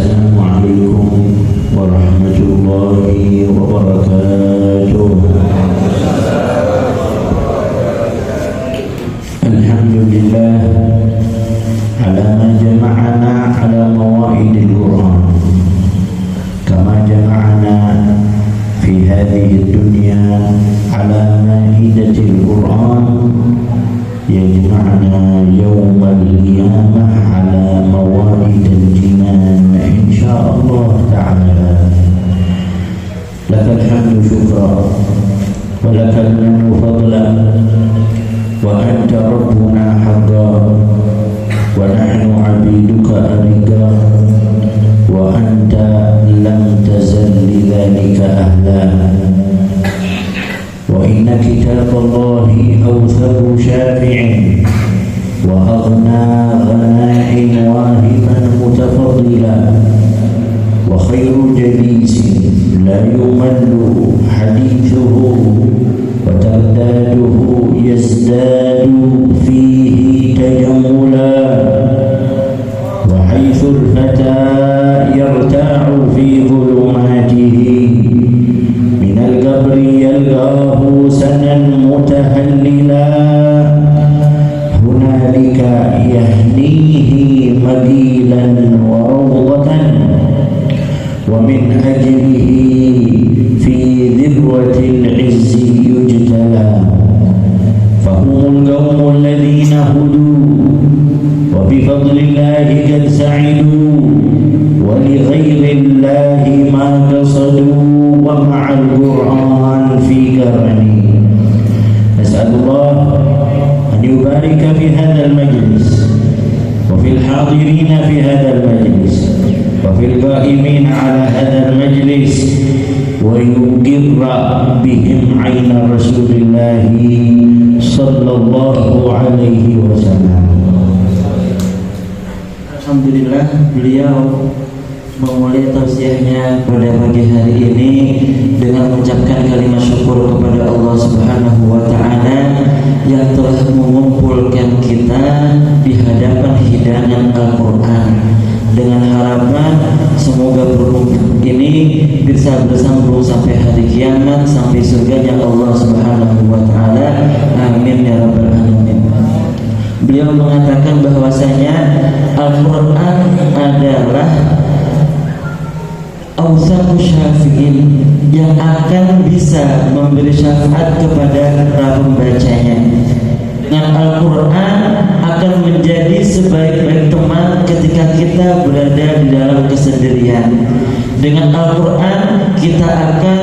Assalamualaikum warahmatullahi wabarakatuh. Alhamdulillah ala ma jama'ana ala mawa'idil Qur'an kama jama'ana fi hadhihi dunya ala ma'idatil Qur'an yajma'na yawmal qiyamah ala mawa'idil jinan insyaallah ta'ala. Lakal hamdu syukra wa lakal minnu fadlan wa anta rabbuna haqqan wa nahnu 'abiduka ariqa wa anta lam tazal lidzalika ahla wa inna kitaballahi awthabu syafi'in wa aghna ghana'in wahiban mutafaddila wa khairu jalisin la yumallu hadithuhu wa tardaduhu yazdadu fihi tajammula wa haythul fata yarta'u fi dhulumatihi minal qabri yalqahu sanan mutahallila hunalika yahnihi magilan wa rawdatan wa min ajlihi fi dhirwatil izzi yujtala fahumul qawmul ladhina hudu wa bifadlillahi qad sa'idu wa li ghairillahi ma qasadu wa ma'al Qur'an fi karani. Nas'alullah an yubarika fi hadzal majlis wa fil hadirin fi hadzal majlis wa fil qa'imin ala hadzal majlis wa yuqirra bihim 'aina Rasulillah sallallahu alaihi wasallam. Alhamdulillah, beliau memulai tausiahnya pada pagi hari ini dengan mengucapkan kalimat syukur kepada Allah Subhanahu wa taala yang telah mengumpulkan kita di hadapan hidangan Al-Qur'an, dengan harapan semoga perkumpulan ini bisa bersambung sampai hari kiamat, sampai surganya Allah Subhanahu wa taala. Amin ya rabbal alamin. Beliau mengatakan bahwasanya Al-Qur'an adalah awsaqu syafi'in, yang akan bisa memberi syafaat kepada para pembacanya. Dengan Al-Quran akan menjadi sebaik-baik teman ketika kita berada di dalam kesendirian. Dengan Al-Quran kita akan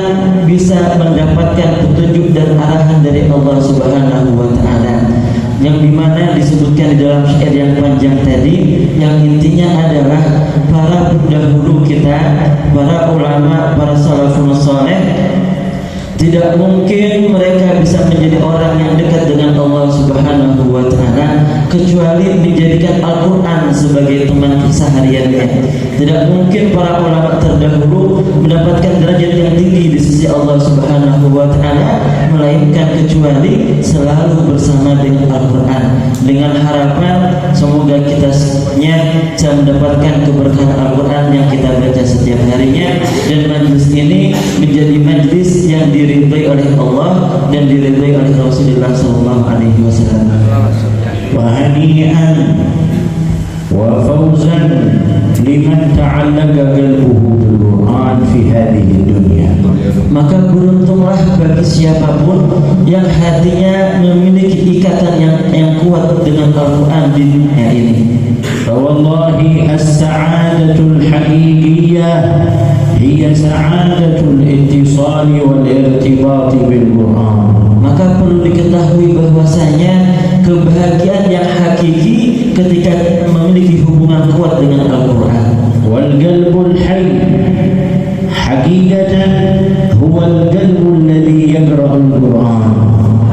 bisa mendapatkan petunjuk dan arahan dari Allah Subhanahu wa ta'ala, yang dimana disebutkan di dalam syair yang panjang tadi, yang intinya adalah para pendahulu kita, para ulama, para salafun saleh, tidak mungkin mereka bisa menjadi orang yang dekat dengan Allah Subhanahu wa ta'ala kecuali menjadikan Al-Quran sebagai teman kesehariannya. Tidak mungkin para ulama terdahulu mendapatkan derajat yang tinggi di sisi Allah Subhanahu wa ta'ala melainkan kecuali selalu bersama dengan Al-Quran, dengan harapan semoga kita semuanya bisa mendapatkan keberkahan Al-Quran yang kita baca setiap harinya, dan majlis ini menjadi majlis yang diridhai oleh Allah dan diridhai oleh Rasulullah sallallahu alaihi wasallam. Wa hani'an wa fawzan liman ta'allaqa qalbuhu bil Qur'an fi hadhihi dunya. Maka beruntunglah bagi siapapun yang hatinya memiliki ikatan yang kuat dengan Al-Quran di dunia ini. Wallahi as-sa'adatul haqiqiyah hiya sa'adatul ittisali wal irtibati bil Qur'an. Maka perlu diketahui bahwasanya kebahagiaan yang hakiki ketika memiliki hubungan kuat dengan Al-Quran. Wal qalbul hayy haqiqatan huwal qalbul ladzi yaqra'ul Qur'an.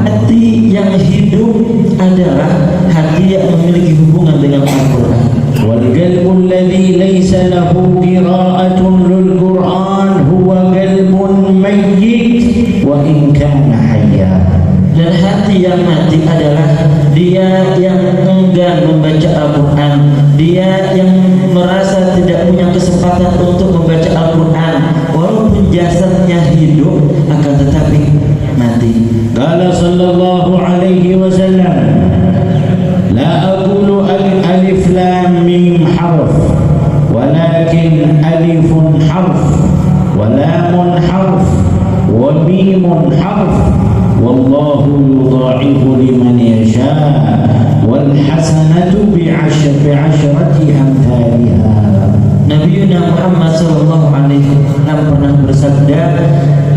Hati yang hidup adalah hati yang memiliki hubungan dengan Al-Quran. Wal qalbul ladzi laysa lahu qira'atun lil Qur'an huwa qalbun mayyit wa in kana hayya. Dan hati yang mati adalah dia yang enggan membaca Al-Quran, dia yang merasa tidak punya kesempatan kesempatan untuk membaca Al-Quran, walaupun jasadnya hidup akan tetapi mati. Qala sallallahu alaihi wasallam, la aqulu alif lam mim harf, walakin alifun harf, wa lamun harf, wa mimun harf, wallahu yudha'ifu liman yasha, wal hasanatu bi'ashrati amthaliha. Nabi Muhammad sallallahu alaihi wasallam pernah bersabda,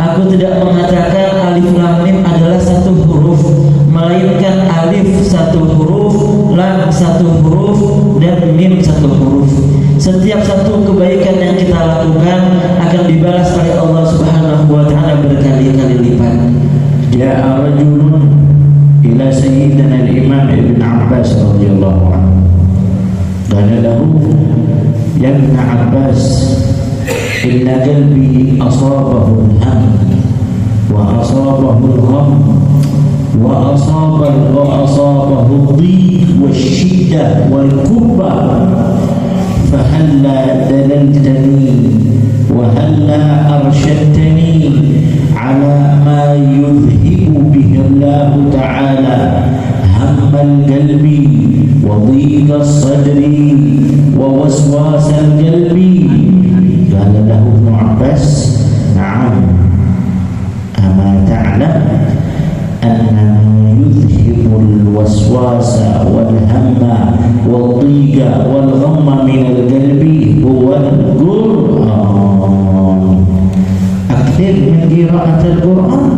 aku tidak mengatakan alif lam mim adalah satu huruf, melainkan alif satu huruf, lam satu huruf, dan mim satu huruf. Setiap satu kebaikan yang kita lakukan akan dibalas oleh Allah Subhanahu wa taala berkali-kali lipat. Ja'a rajulun ila sayyidina al-imam Ibn Abbas radhiyallahu anhu. Qala lahu, ya Ibn Abbas, inna qalbi asabahu al-ham wa asabahu al-gham wa asabahu ad-dhiq wash-shiddah wal-kurba, fahalla dalaltani wa halla arshadtani ala ma yudhibu bihi Allah ta'ala hammal qalbi wa dhiqa sadri wa waswasal qalbi. Qala lahu Ibn Abbas, na'am, ama ta'lam anna ma yudhibu al-waswasa wal hamma wal dhiqa wal ghamma min al-qalbi huwa al-Qur'an. Akthir min qira'at al-Qur'an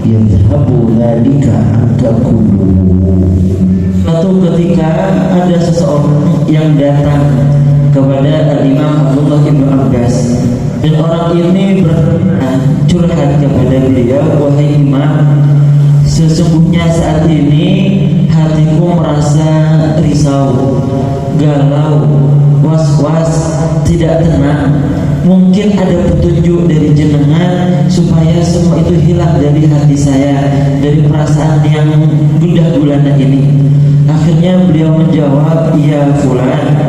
yadhhabu dhalika anka kulluhu. Suatu ketika ada seseorang yang datang kepada Imam Abdullah bin Abbas, dan orang ini curhat kepada beliau, wahai Imam, sesungguhnya saat ini hatiku merasa risau, galau, was-was, tidak tenang. Mungkin ada petunjuk dari jenengan supaya semua itu hilang dari hati saya, dari perasaan yang gundah gulana ini. Akhirnya beliau menjawab, ya fulan,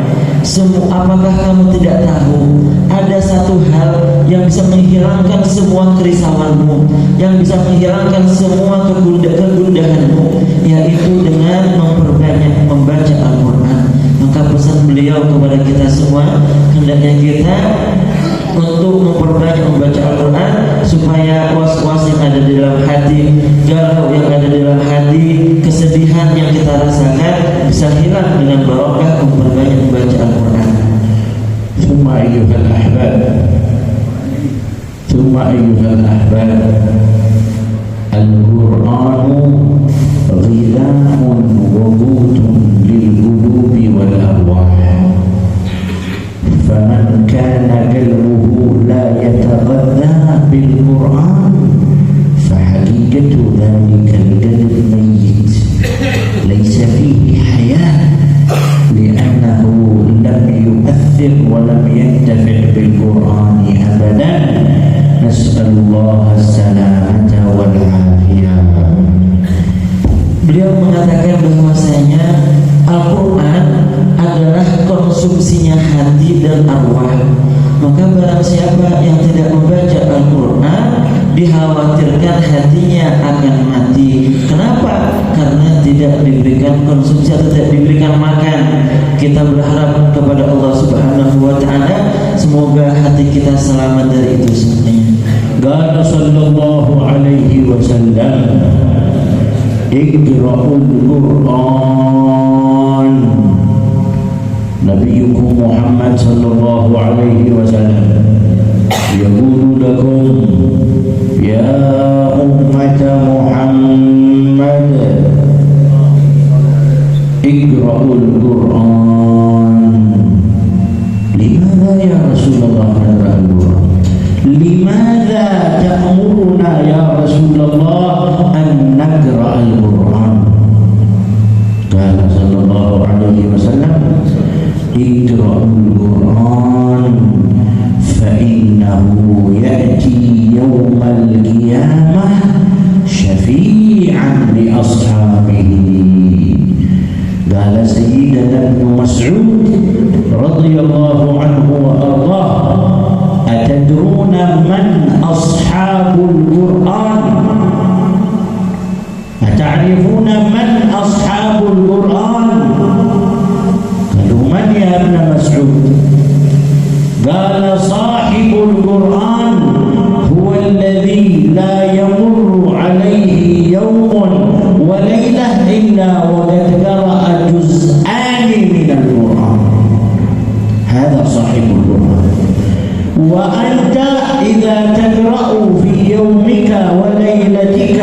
apakah kamu tidak tahu ada satu hal yang bisa menghilangkan semua kerisauanmu, yang bisa menghilangkan semua kegundahanmu, yaitu dengan memperbanyak membaca Al-Quran. Maka pesan beliau kepada kita semua, hendaknya kita untuk memperbanyak membaca Al-Quran supaya was-was yang ada di dalam hati, galau yang ada di dalam hati, kesedihan yang kita rasakan bisa hilang dengan barokah memperbanyak membaca Al-Quran. Thumma ayyuhal ahbab, Al-Qur'anu ghidhaun wa qutun lil qulubi wal arwah. فمن كان قلبه لا يتغذى بالقرآن فحقيقة ذلك القلب ميت ليس فيه حياة، لأنه لم يؤثر ولم ينتفع بالقرآن أبدا. نسأل الله السلامة والعافية. Beliau mengatakan bahwasanya Al-Quran adalah konsumsinya hati dan arwah. Maka barang siapa yang tidak membaca Al-Quran, dikhawatirkan hatinya akan mati. Kenapa? Karena tidak diberikan konsumsi atau tidak diberikan makan. Kita berharap kepada Allah Subhanahu wa ta'ala, semoga hati kita selamat dari itu semuanya. Qala sallallahu alaihi wasallam, iqra'ul Qur'an. Nabiyyukum Muhammad sallallahu alaihi wasallam yaqulu lakum ya ummata Muhammad, iqra'ul Qur'an. Limadha ya Rasulullah naqra'ul Qur'an? Limadha ta'muruna ya Rasulullah an naqra'al Qur'an? Qala sallallahu alaihi wasallam, iqra'ul Qur'an fa innahu ya'ti yawmal qiyamah syafi'an li ashabihi. Qala sayyidina Ibn Mas'ud radhiyallahu anhu wa ardhah, صاحب القرآن هو الذي لا يمر عليه يوم وليلة إلا وقد قرأ جزءان من القرآن. هذا صاحب القرآن. وأنت إذا تقرأ في يومك وليلتك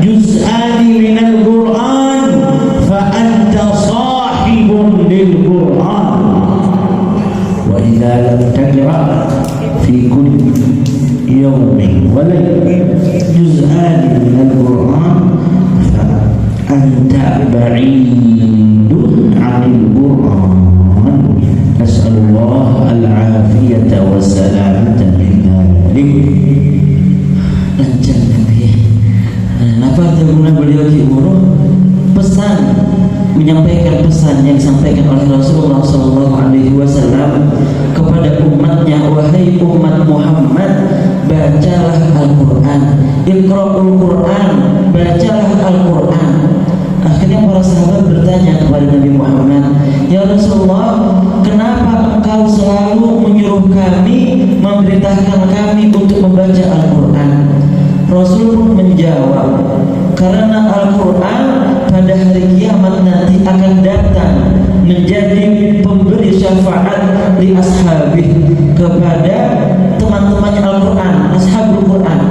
جزءان من القرآن فأنت صاحب للقرآن. وإذا لم تقرأ في كل يوم وليلة جزءان من القرآن فأنت بعيد عن القرآن. نسأل الله العافية والسلامة من ذلك. Lancar Nabi. Apa guna beliau di umroh? Pesan, menyampaikan pesan yang disampaikan oleh Rasulullah SAW kepada umatnya, wahai umat Muhammad, bacalah Al-Quran, Iqra'ul Quran, bacalah Al-Quran. Akhirnya para sahabat bertanya kepada Nabi Muhammad, ya Rasulullah, kenapa engkau selalu menyuruh kami, memerintahkan kami untuk membaca Al-Quran? Rasul pun menjawab, karena Al-Quran pada hari kiamat nanti akan datang menjadi pemberi syafaat di ashabih, kepada teman-temannya Al-Quran, ashabul Quran.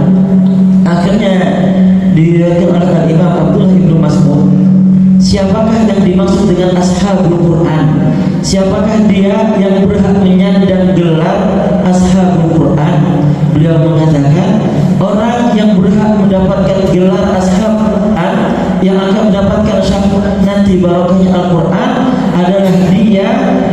Akhirnya diriwayatkan oleh Imam Abdullah bin Mas'ud, siapakah yang dimaksud dengan ashabul Quran? Siapakah dia yang berhak menyandang gelar ashabul Quran? Beliau mengatakan, orang yang berhak mendapatkan gelar ashab Quran, yang akan mendapatkan syafaat nanti barokahnya Al-Quran, adalah dia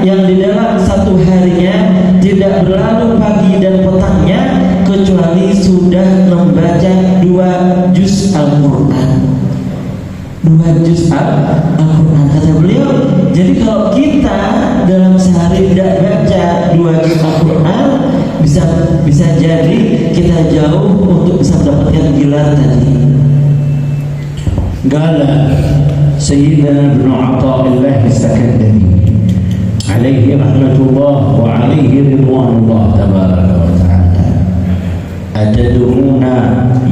yang di dalam satu harinya tidak berlalu pagi dan petangnya kecuali sudah membaca 2 juz Al-Quran. 2 juz Al-Quran, kata beliau. Jadi kalau kita dalam sehari tidak baca 2 juz Al-Quran, bisa jadi kita jauh untuk bisa mendapatkan gelar tadi. قال سيدنا ابن عطاء الله السكندري عليه رحمة الله وعليه رضوان الله تبارك وتعالى: أتدرون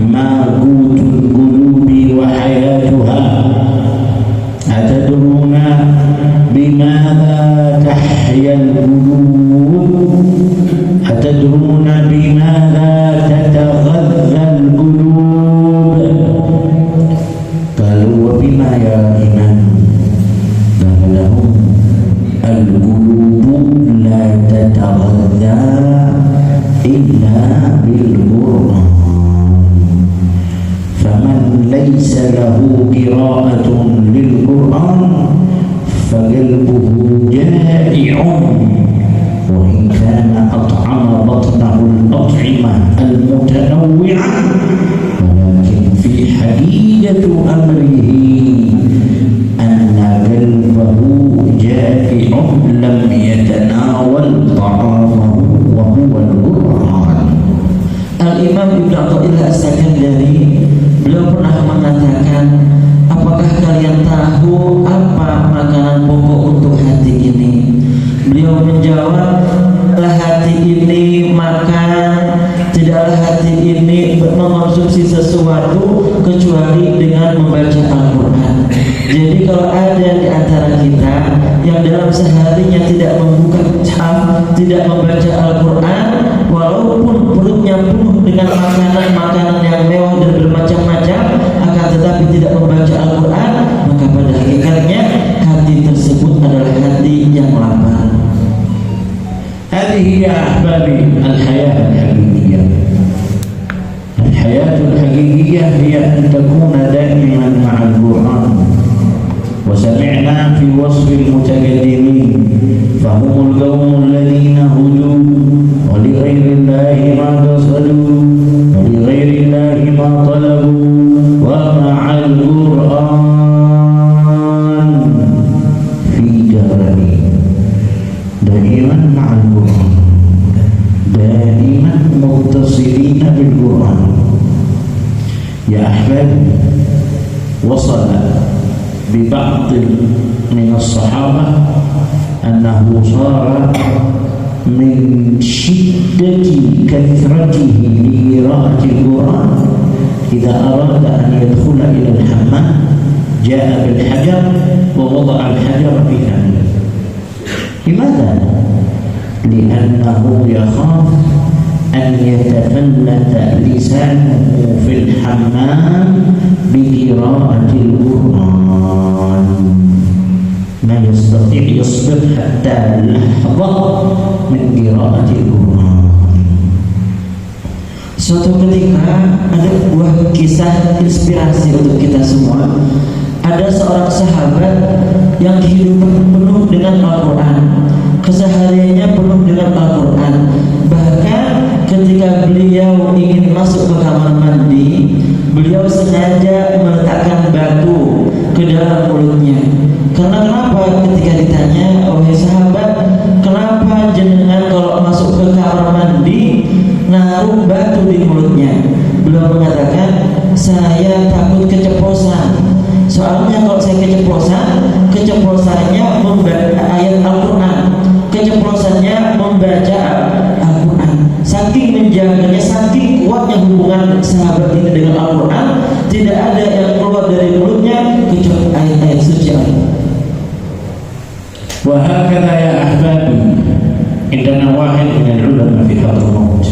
ما قوت القلوب وحياتها؟ أتدرون بماذا تحيا القلوب؟ أتدرون بماذا تتغذى القلوب؟ قالوا وبما يا إمام؟ قال لهم القلوب لا تتغذى إلا بالقرآن، فمن ليس له قراءة للقرآن فقلبه جائع، وإن كان أطعم بطنه الأطعمة المتنوعة، ولكن في حقيقة أمره أن قلبه جائع لم يتناول طعامه وهو القرآن. Al-Imam Ibn Athaillah As-Sakandari, beliau pernah mengatakan, apakah kalian tahu apa makanan pokok untuk hati ini? Beliau menjawab, lah hati ini makan, tidaklah hati ini mengonsumsi sesuatu kecuali dengan membaca Al-Quran. Jadi kalau ada di antara kita yang dalam seharinya tidak membuka mushaf, tidak membaca Al-Quran, walaupun perutnya penuh dengan makanan-makanan yang mewah dan bermacam-macam, akan tetapi tidak membaca Al-Quran, maka pada hakikatnya hati tersebut adalah hati yang lapar. هذه يا أحبابي الحياة الحقيقية. الحياة الحقيقية هي أن تكون دائما مع القرآن. وسمعنا في وصف المتقدمين فهم القوم الذين هدوا ولغير الله ما قصدوا ولغير الله ما طلبوا ومع القرآن في دارين. دائما مع القرآن، دائما متصلين بالقرآن. يا أحباب، وصل ببعض من الصحابة أنه صار من شدة كثرته لقراءة القرآن إذا أراد أن يدخل إلى الحمام جاء بالحجر ووضع الحجر في فمه. لماذا؟ لأنه يخاف أن يتفلت لسانه في الحمام بقراءة القرآن، ما يستطيع يصبر حتى لحظة من قراءة القرآن. Suatu ketika ada sebuah kisah inspirasi untuk kita semua. Ada seorang sahabat yang hidupnya penuh dengan Al-Quran, kesehariannya penuh dengan Al-Quran. Bahkan ketika beliau ingin masuk ke kamar mandi, beliau sengaja meletakkan batu ke dalam mulutnya. Karena kenapa? Ketika ditanya, "Wahai sahabat, kenapa jenengan kalau masuk ke kamar mandi naruh batu di mulutnya?" Beliau mengatakan, "Saya takut keceplosan. Soalnya kalau saya keceplosannya membaca ayat Al-Quran, keceplosannya membaca Al-Quran." Saking menjaganya, saking kuatnya hubungan sahabat ini dengan Al-Quran, tidak ada yang keluar dari mulutnya kecuali ayat-ayat suci Allah. وهكذا يا أحبابي عندنا واحد من العلماء في حضرموت،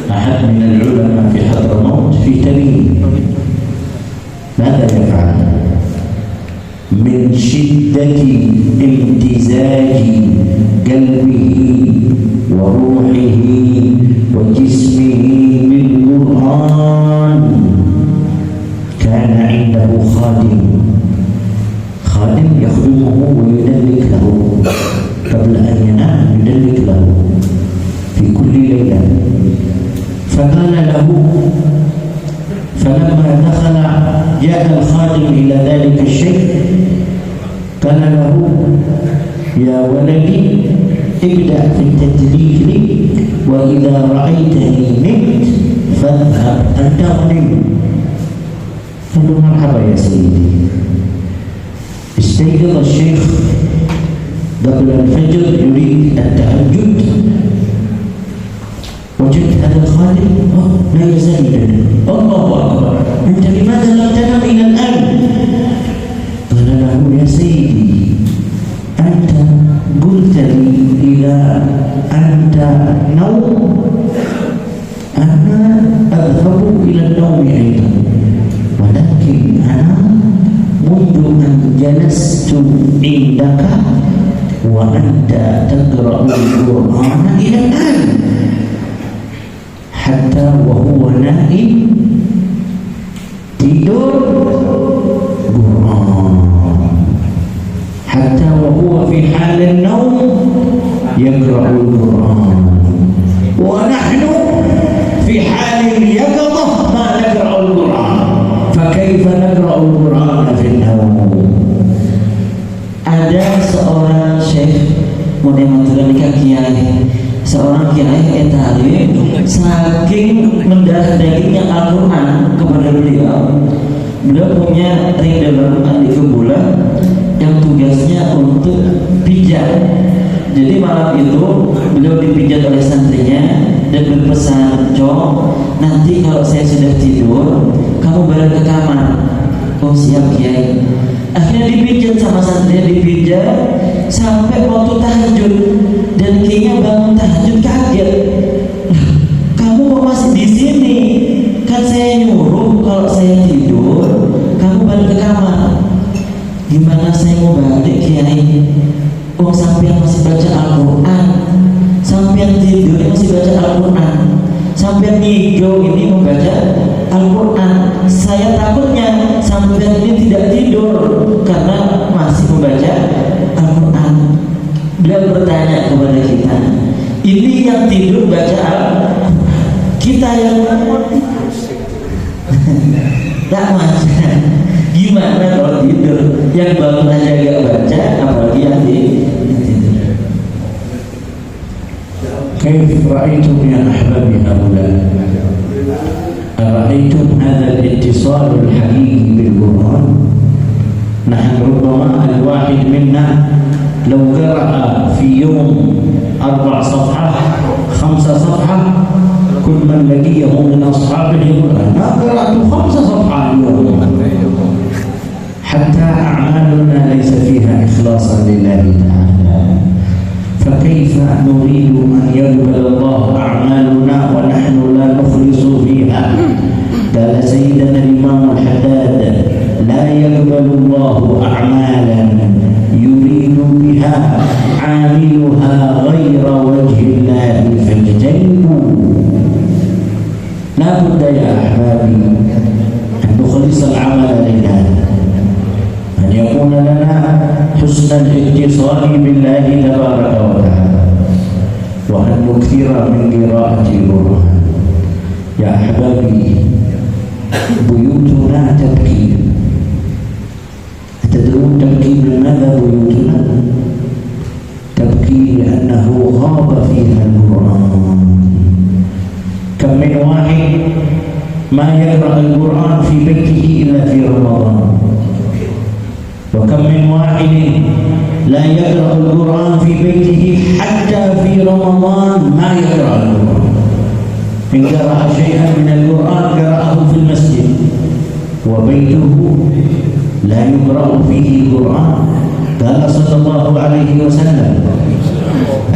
أحد من العلماء في حضرموت في تميم، ماذا يفعل؟ من شدة امتزاج قلبه وروحه وجسمه بالقرآن كان عنده خادم يخدمه ويدلك له قبل أن ينام، يدلك له في كل ليلة. فقال له فلما دخل جاء الخادم إلى ذلك الشيخ قال له: يا ولدي ابدأ في التدليك وإذا رأيتني نمت فاذهب أنت ونم. قال له: مرحبا يا سيدي. استيقظ الشيخ قبل الفجر يريد التهجد، وجدت هذا الخادم لا يزال يدلك. الله أكبر، أنت لماذا لم تنم إلى الآن؟ قال له: يا سيدي، أنت قلت لي إذا أنت نوم أنا أذهب إلى النوم أيضا، ولكن أنا منذ أن جلست عندك وأنت تقرأ القرآن إلى الآن حتى وهو نائم tidur Quran, حتى وهو في حال النوم يقرأ القرآن، ونحن في حال اليقظة ما نقرأ القرآن، فكيف نقرأ القرآن في النوم؟ Ada seorang syekh mudah-mudahan kiai, seorang kiai etalim, saking mendarah dagingnya Al-Quran kepada beliau punya ring dalam di kebulan yang tugasnya untuk pijat. Jadi malam itu beliau dipijat oleh santrinya dan berpesan, "Cok, nanti kalau saya sudah tidur, kamu balik ke kamar." "Oh siap Kiai." Akhirnya dipijat sama santrinya, dipijat sampai waktu tahajud, dan kayaknya bangun tahajud kaget. "Lah, kamu kok masih di sini? Kan saya nyuruh kalau saya tidur, kamu balik ke kamar." "Gimana saya mau balik Kiai? Oh sampean masih baca Al-Quran, sampean tidur masih baca Al-Quran, sampean ngigau ini membaca Al-Quran. Saya takutnya sampean ini tidak tidur karena masih membaca Al-Quran." Beliau bertanya kepada kita, ini yang tidur baca Al-Quran, kita yang tak baca. Gimana kalau tidur? Yang bangun aja gak baca, apalagi yang tidur. كيف رأيتم يا أحبابي هؤلاء؟ أرأيتم هذا الاتصال الحقيقي بالقرآن؟ نحن ربما الواحد منا لو قرأ في يوم 4 صفحات يا أحبابي أن نخلص العمل لله، أن يكون لنا حسن الاتصال بالله تبارك وتعالى، وأن نكثر من قراءة القرآن. يا أحبابي بيوتنا تبكي، أتدرون تبكي لماذا بيوتنا؟ تبكي لأنه غاب فيها القرآن. كم من واحد ما يقرأ القرآن في بيته إلا في رمضان، وكم من واحد لا يقرأ القرآن في بيته حتى في رمضان ما يقرأ القرآن. إن قرأ شيئا من القرآن قرأه في المسجد وبيته لا يقرأ فيه القرآن. قال صلى الله عليه وسلم: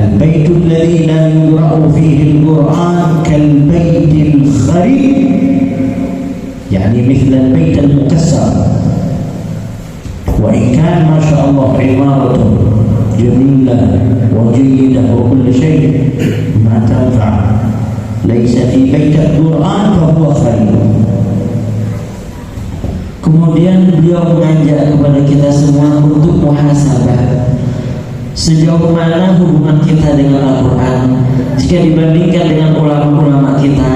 البيت الذي لا يقرأ فيه القرآن كالبيت الخريب، يعني مثل البيت المكسر، وإن كان ما شاء الله عمارة جميلة وجيدة وكل شيء ما تنفع، ليس في بيت القرآن فهو خريب. Kemudian beliau mengajak kepada kita semua untuk muhasabah. Sejauh mana hubungan kita dengan Al-Quran jika dibandingkan dengan ulama-ulama kita,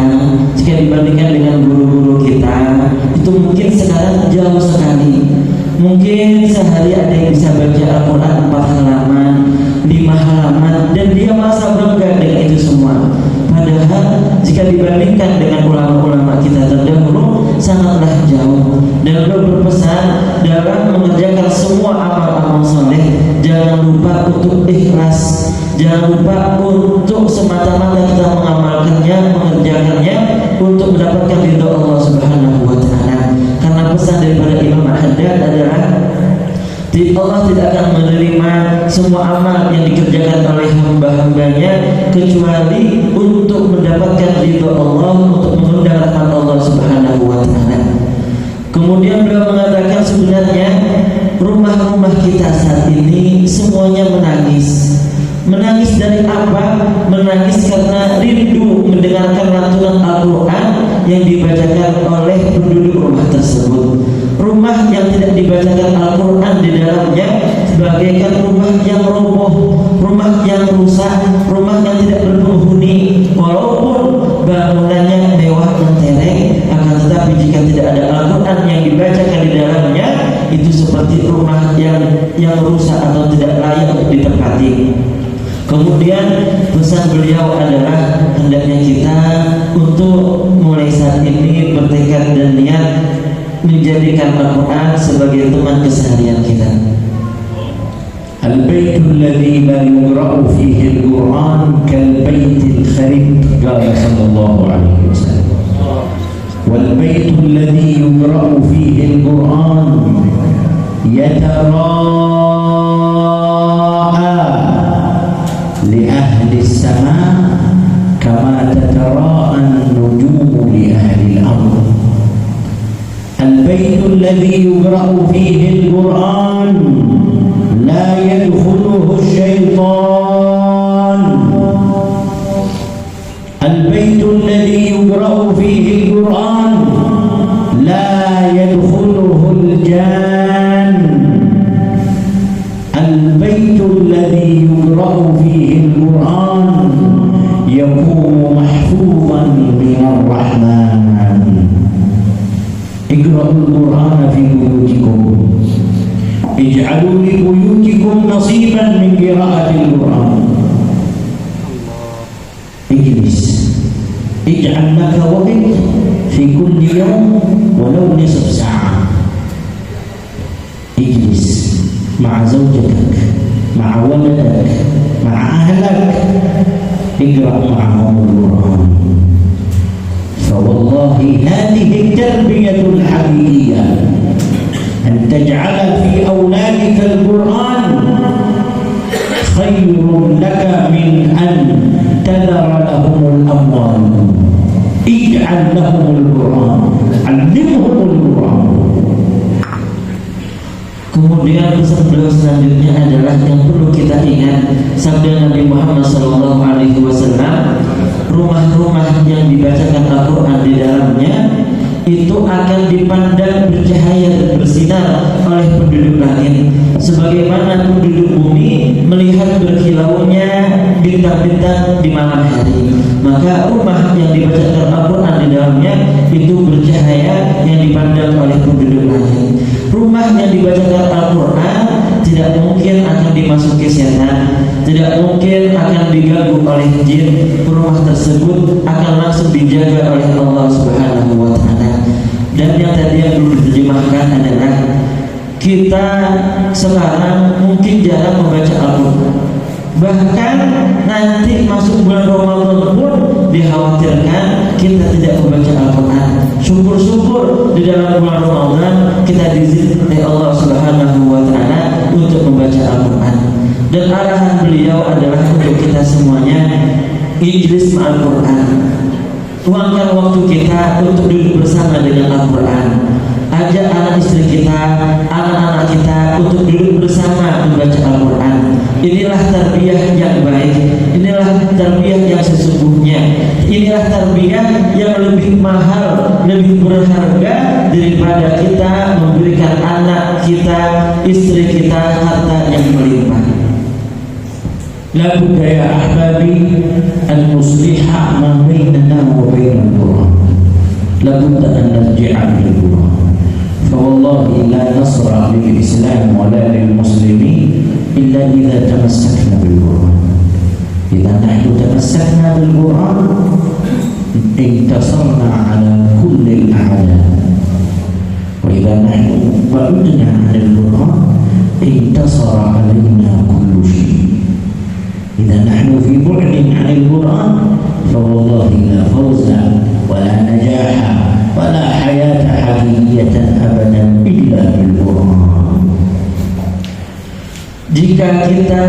jika dibandingkan dengan guru-guru kita, itu mungkin sekarang jauh sekali. Mungkin sehari ada yang bisa baca Al-Quran 4 halaman, 5 halaman, dan dia merasa bangga dengan itu semua. Padahal jika dibandingkan dengan ulama-ulama kita terdahulu sangatlah jauh. Dan beliau berpesan dalam mengerjakan semua amal-amal soleh, jangan lupa untuk ikhlas, jangan lupa untuk semata-mata kita mengamalkannya, mengerjakannya untuk mendapatkan ridha Allah Subhanahu wa Ta'ala. Karena pesan daripada Imam Haddad adalah Allah tidak akan menerima semua amal yang dikerjakan oleh hamba-hambanya kecuali untuk mendapatkan ridha Allah, untuk mengundang rahmat Allah Subhanahu wa Ta'ala. Kemudian beliau mengatakan sebenarnya rumah-rumah kita saat ini semuanya menangis. Menangis dari apa? Menangis karena rindu mendengarkan lantunan Al-Quran yang dibacakan oleh penduduk rumah tersebut. Rumah yang tidak dibacakan Al-Quran di dalamnya bagaikan rumah yang roboh, rumah yang rusak, rumah yang tidak berpenghuni. Walaupun bangunannya mewah dan tereng, akan tetapi jika tidak ada Al-Quran yang dibacakan di dalamnya, itu seperti rumah yang rusak atau tidak layak untuk ditempati. Kemudian pesan beliau adalah hendaknya kita untuk mulai saat ini bertekad dan niat menjadikan Al-Quran sebagai teman keseharian kita. البيت الذي لا يقرأ فيه القرآن كالبيت الخريب، قال صلى الله عليه وسلم. والبيت الذي يقرأ فيه القرآن يتراءى لأهل السماء كما تتراءى النجوم لأهل الأرض. البيت الذي يقرأ فيه القرآن لا يدخله الشيطان. البيت الذي يقرأ فيه القرآن لا يدخله الجان. البيت الذي يقرأ فيه القرآن يكون محفوظا من الرحمن. اقرأوا القرآن في بيوتكم، اجعلوا لبيوتكم نصيبا من قراءة القرآن. اجلس، اجعل لك وقت في كل يوم ولو نصف ساعة. اجلس مع زوجتك، مع ولدك، مع أهلك، اقرأ معهم القرآن. فوالله هذه التربية الحقيقية، أن تجعل في أولادك القرآن خير لك من أن تذر لهم الأموال. اجعل لهم القرآن، علمهم القرآن. Kemudian pesan beliau selanjutnya adalah yang perlu kita ingat sabda Nabi Muhammad SAW, rumah-rumah yang dibacakan Al-Quran di dalamnya itu akan dipandang bercahaya dan bersinar oleh penduduk langit, sebagaimana penduduk bumi melihat berkilaunya bintang-bintang di malam hari. Maka rumah yang dibacakan Al-Quran di dalamnya itu bercahaya yang dipandang oleh penduduk langit. Rumah yang dibacakan Al-Quran tidak mungkin akan dimasuki setan, tidak mungkin akan diganggu oleh jin. Rumah tersebut akan langsung dijaga oleh Allah Subhanahu wa Ta'ala. Dan yang tadi yang belum diterjemahkan adalah kita sekarang mungkin jarang membaca Al-Quran. Bahkan nanti masuk bulan Ramadan pun dikhawatirkan kita tidak membaca Al-Quran. Syukur-syukur di dalam bulan Ramadan kita diizinkan oleh Allah Subhanahu wa Ta'ala untuk membaca Al-Quran. Dan arahan beliau adalah untuk kita semuanya ijlis Al-Quran. Luangkan waktu kita untuk duduk bersama dengan Al-Quran. Ajak anak istri kita, anak-anak kita untuk duduk bersama membaca Al-Quran. Inilah tarbiyah yang baik, inilah tarbiyah yang sesungguhnya, inilah tarbiyah yang lebih mahal, lebih berharga daripada kita memberikan anak kita, istri kita harta yang melimpah. لا بد يا أحبابي أن نصلح ما بيننا وبين القرآن. لا بد أن نرجع للقرآن. فوالله لا نصر للإسلام ولا للمسلمين إلا إذا تمسكنا بالقرآن. إذا نحن تمسكنا بالقرآن انتصرنا على كل الأعداء، وإذا نحن بعدنا عن القرآن انتصر علينا كل شيء. إذا نحن في بعد عن القرآن فوالله لا فوز ولا نجاح ولا حياة حقيقية أبدا إلا بالقرآن. Jika kita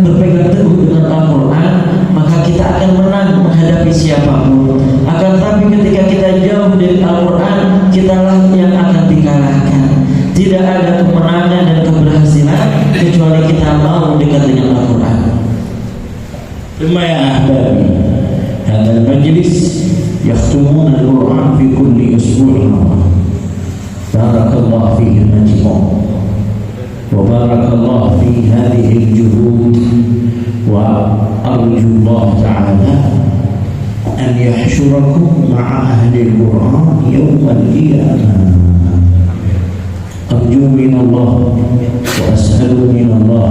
berpegang teguh dengan Al-Quran, maka kita akan menang menghadapi siapapun. Akan tetapi ketika kita jauh dari Al-Quran, kitalah yang akan dikalahkan. Tidak ada kemenangan dan keberhasilan kecuali kita mau dekat dengan Al-Quran. ثم يا أحبابي هذا المجلس يختمون القرآن في كل أسبوع مرة. بارك الله فيه المجموع وبارك الله في هذه الجهود، وأرجو الله تعالى أن يحشركم مع أهل القرآن يوم القيامة. أرجو من الله وأسأل من الله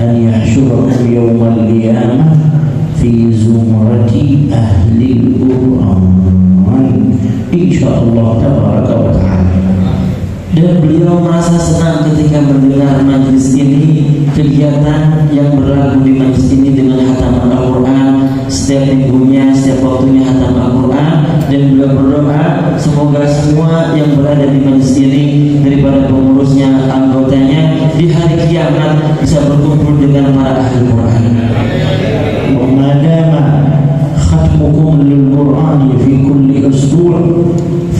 أن يحشركم يوم القيامة في زمرة أهل القرآن إن شاء الله تبارك وتعالى. Dan beliau merasa senang ketika mendengar majlis ini, kegiatan yang berlaku di majlis ini dengan hataman Al-Quran setiap minggunya, setiap waktunya hatam Al-Quran. Dan beliau berdoa semoga semua yang berada di majlis ini daripada pengurusnya, anggotanya, di hari kiamat bisa berkumpul dengan para ahli Quran. وما دام ختمكم للقرآن في كل أسبوع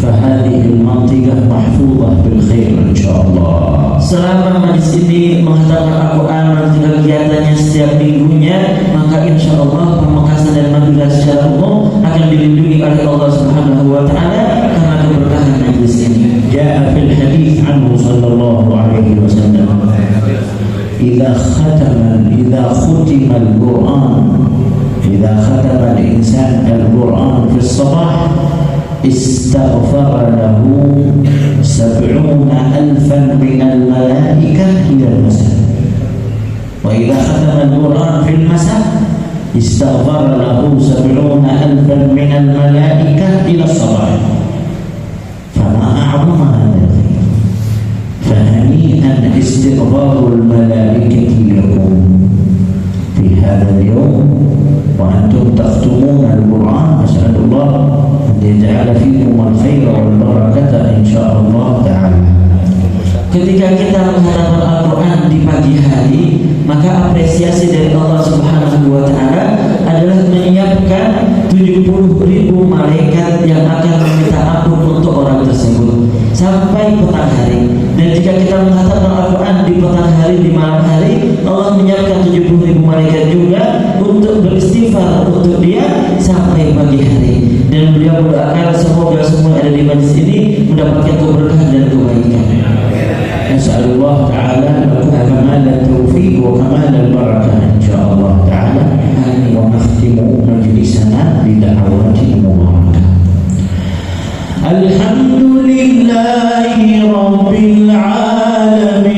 فهذه المنطقة محفوظة بالخير إن شاء الله. Selama majlis ini menghatamkan Al-Quran dan kegiatannya setiap minggunya, maka insya Allah Pamekasan dan Madura secara umum akan dilindungi oleh Allah Subhanahu wa Ta'ala karena keberkahan majlis ini. جاء في الحديث عنه صلى الله عليه وسلم إذا ختم الإنسان القرآن في الصباح استغفر له 70,000 من الملائكة إلى المساء، وإذا ختم القرآن في المساء استغفر له 70,000 من الملائكة إلى الصباح. فما أعظم هذا الخير. فهنيئا استغفار الملائكة لكم في هذا اليوم وأنتم تختمون القرآن. أسأل الله أن يجعل فيكم الخير والبركة إن شاء الله تعالى. Ketika kita menghatamkan Al-Quran di pagi hari, maka apresiasi dari Allah Subhanahu wa Ta'ala adalah menyiapkan 70.000 malaikat yang akan meminta ampun untuk orang tersebut sampai petang hari. Dan jika kita menghatamkan Al-Quran di petang hari, di malam hari, Allah menyiapkan 70.000 malaikat juga untuk beristighfar untuk dia sampai pagi hari. Dan beliau berdoakan semoga semua ada di majlis ini mendapatkan keberkahan dan kebaikan. Nas'alullah ta'ala lakum kamal at-taufiq wa kamal al-barakah insyaallah ta'ala. Wa nakhtimu majlisana bi da'awatin mubarakah. Alhamdulillahi rabbil alamin.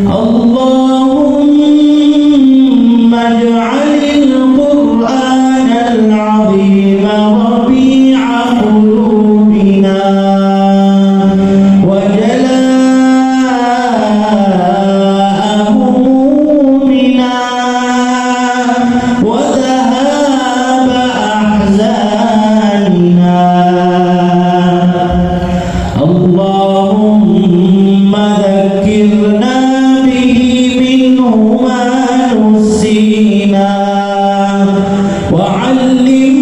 Allahumma ij'alil Qur'anal 'azim rabi'a qulubina الليل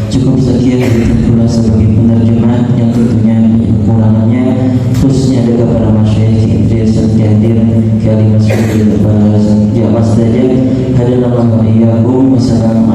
Cukup sekian pula sebagai penerjemah yang tentunya kekurangannya khususnya ada kepada masyayikh Idris al-Qadir kalimat sebagai terbalas ya mas saja hadalah wa iyyakum. Wassalamualaikum